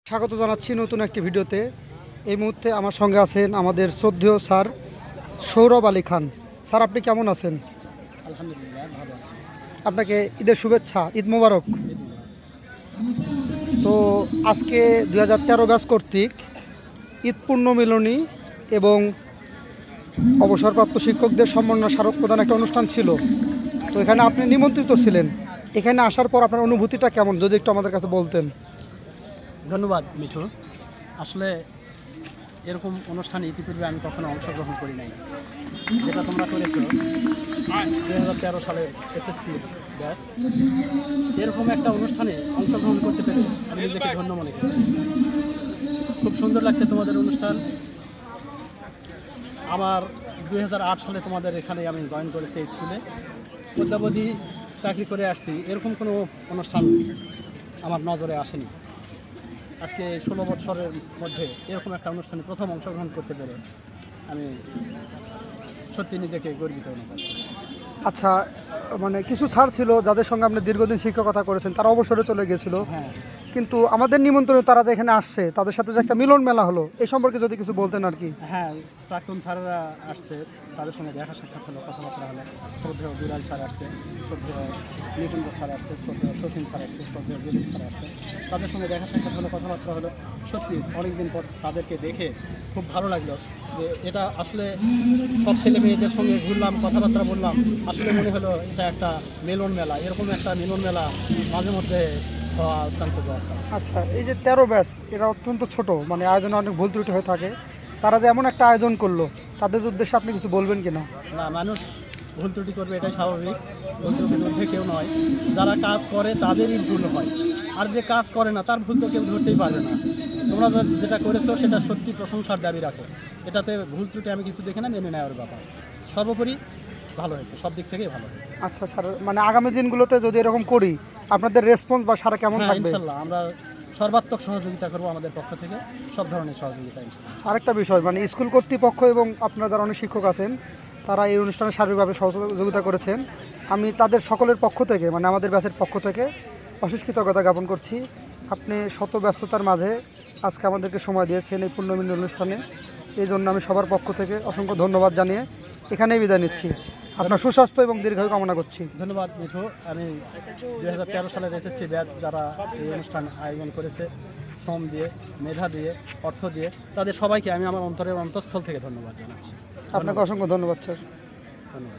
স্বাগত জানাচ্ছি নতুন একটি ভিডিওতে। এই মুহূর্তে আমার সঙ্গে আছেন আমাদের শ্রদ্ধেয় স্যার সৌরভ আলী খান। স্যার, আপনি কেমন আছেন? আলহামদুলিল্লাহ ভালো আছি। আপনাকে ঈদের শুভেচ্ছা, ঈদ মোবারক। তো আজকে 2013 ব্যাচ কর্তৃক ঈদ পুণ্যমিলনী এবং অবসরপ্রাপ্ত শিক্ষকদের সম্মাননা স্মারক প্রদান একটা অনুষ্ঠান ছিল। তো এখানে আপনি নিমন্ত্রিত ছিলেন। এখানে আসার পর আপনার অনুভূতিটা কেমন, যদি একটু আমাদের কাছে বলতেন। ধন্যবাদ মিঠু। আসলে এরকম অনুষ্ঠানে ইতিপূর্বে আমি কখনো অংশগ্রহণ করি নাই। যেটা তোমরা করেছো 2013 সালের এসএসসি ব্যাচ, এরকম একটা অনুষ্ঠানে অংশগ্রহণ করতে পেরে আমি নিজেকে ধন্য মনে করছি। খুব সুন্দর লাগছে তোমাদের অনুষ্ঠান। আমার 2008 সালে তোমাদের এখানে আমি জয়েন করেছি এই স্কুলে। অদ্যাবধি চাকরি করে আসছি, এরকম কোনো অনুষ্ঠান আমার নজরে আসেনি। আজকে 16 বছরের মধ্যে এরকম একটা অনুষ্ঠানে প্রথম অংশগ্রহণ করতে পেরে আমি সত্যি নিজেকে গর্বিত অনুভব করছি। আচ্ছা, মানে কিছু স্যার ছিল যাদের সঙ্গে আপনি দীর্ঘদিন শিক্ষকতা করেছেন, তারা অবসরে চলে গেছিল, হ্যাঁ, কিন্তু আমাদের নিমন্ত্রণে তারা যে এখানে আসছে, তাদের সাথে যে একটা মিলন মেলা হলো, এই সম্পর্কে যদি কিছু বলতেন আর কি। হ্যাঁ, প্রাক্তন স্যাররা আসছে, তাদের সঙ্গে দেখা সাক্ষাৎ হলো, কথাবার্তা হলো। শ্রদ্ধেয় বিরাল স্যার আসছে, শ্রদ্ধেয় নিকুঞ্জ স্যার আসছে, শ্রদ্ধেয় শচীন স্যার আসছে, শ্রদ্ধেয় জলিল স্যার আসছে। তাদের সঙ্গে দেখা সাক্ষাৎ হলো, কথাবার্তা হলো। সত্যি অনেকদিন পর তাদেরকে দেখে খুব ভালো লাগলো যে এটা আসলে সব ছেলে মেয়েদের সঙ্গে ঘুরলাম, কথাবার্তা বললাম। আসলে মনে হলো এটা একটা মিলন মেলা। এরকম একটা মিলন মেলা মাঝে মধ্যে হওয়া অত্যন্ত দরকার। আচ্ছা, এই যে 13 ব্যাচ, এরা অত্যন্ত ছোট, মানে আয়োজনে অনেক ভুল ত্রুটি হয়ে থাকে। তারা যে এমন একটা আয়োজন করলো, তাদের উদ্দেশ্যে আপনি কিছু বলবেন কিনা? না, মানুষ ভুল ত্রুটি করবে, এটাই স্বাভাবিক। ভুল ত্রুটির ঊর্ধ্বে কেউ নয়। যারা কাজ করে তাদেরই ভুল হয়, আর যে কাজ করে না তার ভুল তো কেউ ধরতেই পারবে না। তোমরা যেটা করেছো সেটা সত্যি প্রশংসার দাবি রাখো। এটাতে ভুল ত্রুটি আমি কিছু দেখি না, মেনে নেওয়ার ব্যাপার। সর্বোপরি ভালো হয়েছে, সব দিক থেকেই ভালো হয়েছে। আচ্ছা স্যার, মানে আগামী দিনগুলোতে যদি এরকম করি, আপনাদের রেসপন্স বা সারা কেমন হ্যাঁ, থাকবে? ইনশাল্লাহ আমরা সর্বাত্মক সহযোগিতা করবো আমাদের পক্ষ থেকে, সব ধরনের সহযোগিতা ইনশাল্লাহ। আরেকটা বিষয়, মানে স্কুল কর্তৃপক্ষ এবং আপনারা যারা অনেক শিক্ষক আছেন, তারা এই অনুষ্ঠানে সার্বিকভাবে সহযোগিতা করেছেন। আমি তাদের সকলের পক্ষ থেকে, মানে আমাদের ব্যাচের পক্ষ থেকে অশেষ কৃতজ্ঞতা জ্ঞাপন করছি। আপনি শত ব্যস্ততার মাঝে আজকে আমাদেরকে সময় দিয়েছেন এই পুণ্যমিলনী অনুষ্ঠানে। এই জন্য আমি সবার পক্ষ থেকে অসংখ্য ধন্যবাদ জানিয়ে এখানেই বিদায় নিচ্ছি। আপনার সুস্বাস্থ্য এবং দীর্ঘায়ু কামনা করছি। ধন্যবাদ মিঠু। আমি 2013 সালের এসএসসি ব্যাচ যারা এই অনুষ্ঠান আয়োজন করেছে, শ্রম দিয়ে, মেধা দিয়ে, অর্থ দিয়ে, তাদের সবাইকে আমি আমার অন্তরের অন্তঃস্থল থেকে ধন্যবাদ জানাচ্ছি। আপনাকে অসংখ্য ধন্যবাদ স্যার। ধন্যবাদ।